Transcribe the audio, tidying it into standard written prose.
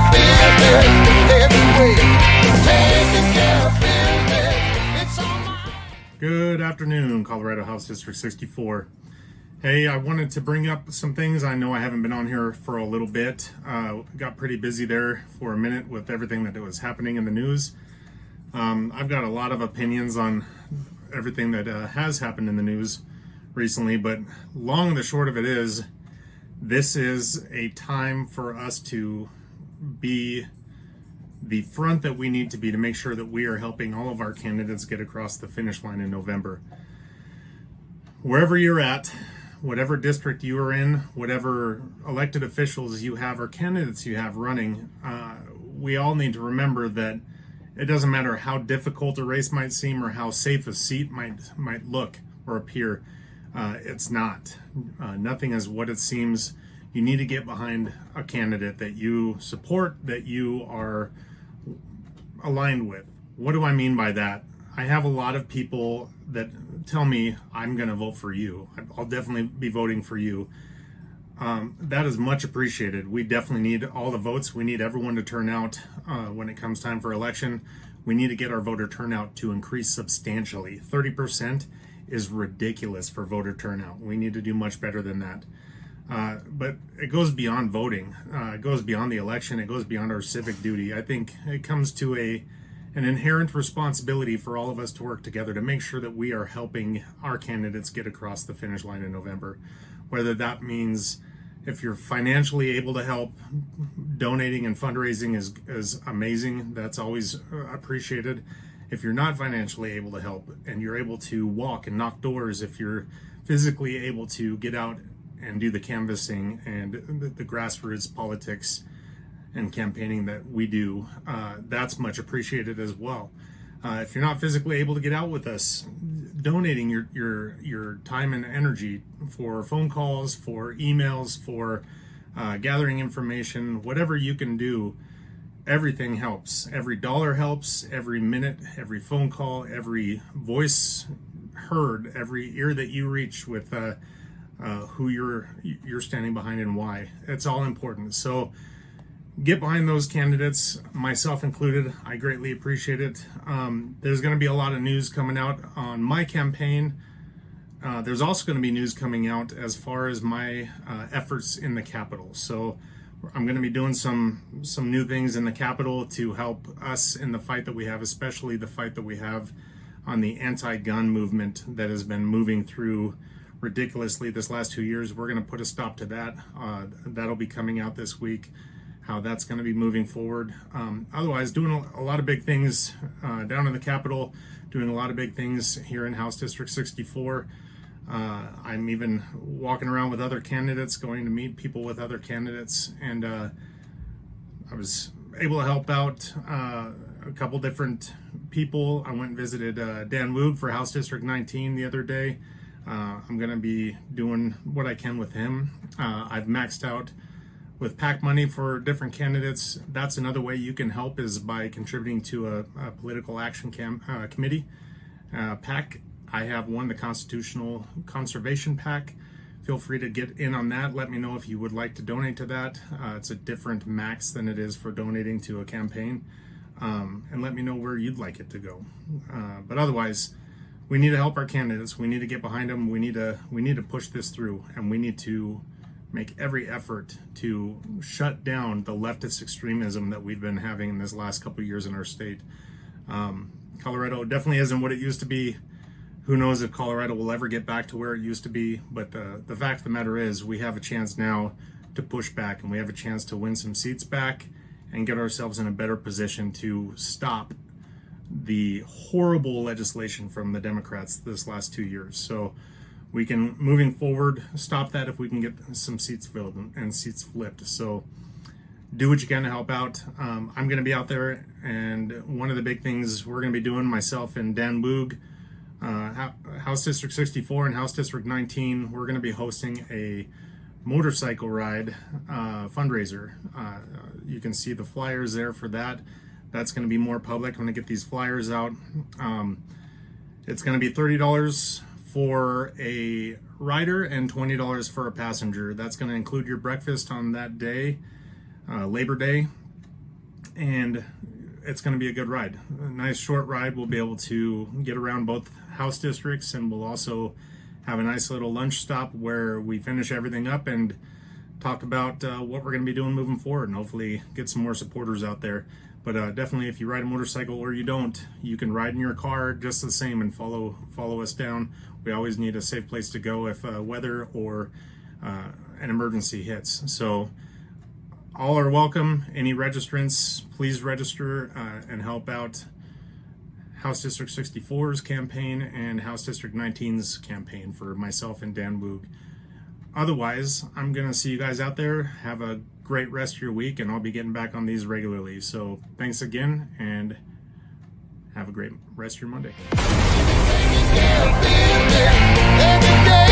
of business every way. Taking care of business. It's on my... Good afternoon, Colorado House District 64. Hey, I wanted to bring up some things. I know I haven't been on here for a little bit. Got pretty busy there for a minute with everything that was happening in the news. I've got a lot of opinions on everything that has happened in the news recently, but long and the short of it is, this is a time for us to be the front that we need to be to make sure that we are helping all of our candidates get across the finish line in November. Wherever you're at, whatever district you are in, whatever elected officials you have or candidates you have running, we all need to remember that it doesn't matter how difficult a race might seem or how safe a seat might look or appear. It's not. Nothing is what it seems. You need to get behind a candidate that you support, that you are aligned with. What do I mean by that? I have a lot of people that tell me, I'm going to vote for you. I'll definitely be voting for you. That is much appreciated. We definitely need all the votes. We need everyone to turn out when it comes time for election. We need to get our voter turnout to increase substantially. 30% is ridiculous for voter turnout. We need to do much better than that. But it goes beyond voting. It goes beyond the election. It goes beyond our civic duty. I think it comes to an inherent responsibility for all of us to work together to make sure that we are helping our candidates get across the finish line in November. Whether that means, if you're financially able to help, donating and fundraising is amazing. That's always appreciated. If you're not financially able to help and you're able to walk and knock doors, if you're physically able to get out and do the canvassing and the grassroots politics and campaigning that we do, that's much appreciated as well. If you're not physically able to get out with us, donating your time and energy for phone calls, for emails, for gathering information, whatever you can do, everything helps. Every dollar helps, every minute, every phone call, every voice heard, every ear that you reach with who you're standing behind and why. It's all important. So get behind those candidates, myself included. I greatly appreciate it. There's going to be a lot of news coming out on my campaign. There's also going to be news coming out as far as my efforts in the Capitol. So I'm going to be doing some new things in the Capitol to help us in the fight that we have, especially the fight that we have on the anti-gun movement that has been moving through ridiculously this last 2 years. We're going to put a stop to that. That'll be coming out this week, how that's going to be moving forward. Otherwise, doing a lot of big things down in the Capitol, doing a lot of big things here in House District 64. I'm even walking around with other candidates, going to meet people with other candidates, and I was able to help out a couple different people. I went and visited Dan Woog for House District 19 the other day. I'm going to be doing what I can with him. I've maxed out with PAC money for different candidates. That's another way you can help, is by contributing to a political action committee. PAC, I have one, the Constitutional Conservation PAC. Feel free to get in on that. Let me know if you would like to donate to that. It's a different max than it is for donating to a campaign. And let me know where you'd like it to go. But otherwise, we need to help our candidates. We need to get behind them. We need to push this through, and we need to make every effort to shut down the leftist extremism that we've been having in this last couple of years in our state. Colorado definitely isn't what it used to be. Who knows if Colorado will ever get back to where it used to be, but the fact of the matter is, we have a chance now to push back, and we have a chance to win some seats back and get ourselves in a better position to stop the horrible legislation from the Democrats this last 2 years. So we can, moving forward, stop that if we can get some seats filled and seats flipped. So do what you can to help out. I'm going to be out there, and one of the big things we're going to be doing, myself and Dan Woog, House District 64 and House District 19, we're going to be hosting a motorcycle ride fundraiser. You can see the flyers there for that. That's going to be more public. I'm going to get these flyers out. It's going to be $30 for a rider and $20 for a passenger. That's going to include your breakfast on that day, Labor Day. and it's going to be a good ride. A nice short ride. We'll be able to get around both House districts, and we'll also have a nice little lunch stop where we finish everything up and talk about what we're going to be doing moving forward, and hopefully get some more supporters out there. But definitely, if you ride a motorcycle or you don't, you can ride in your car just the same and follow us down. We always need a safe place to go if weather or an emergency hits. So all are welcome. Any registrants, please register and help out House District 64's campaign and House District 19's campaign for myself and Dan Woog. Otherwise, I'm going to see you guys out there. Have a great rest of your week, and I'll be getting back on these regularly. So thanks again, and have a great rest of your Monday. Taking care of business every day.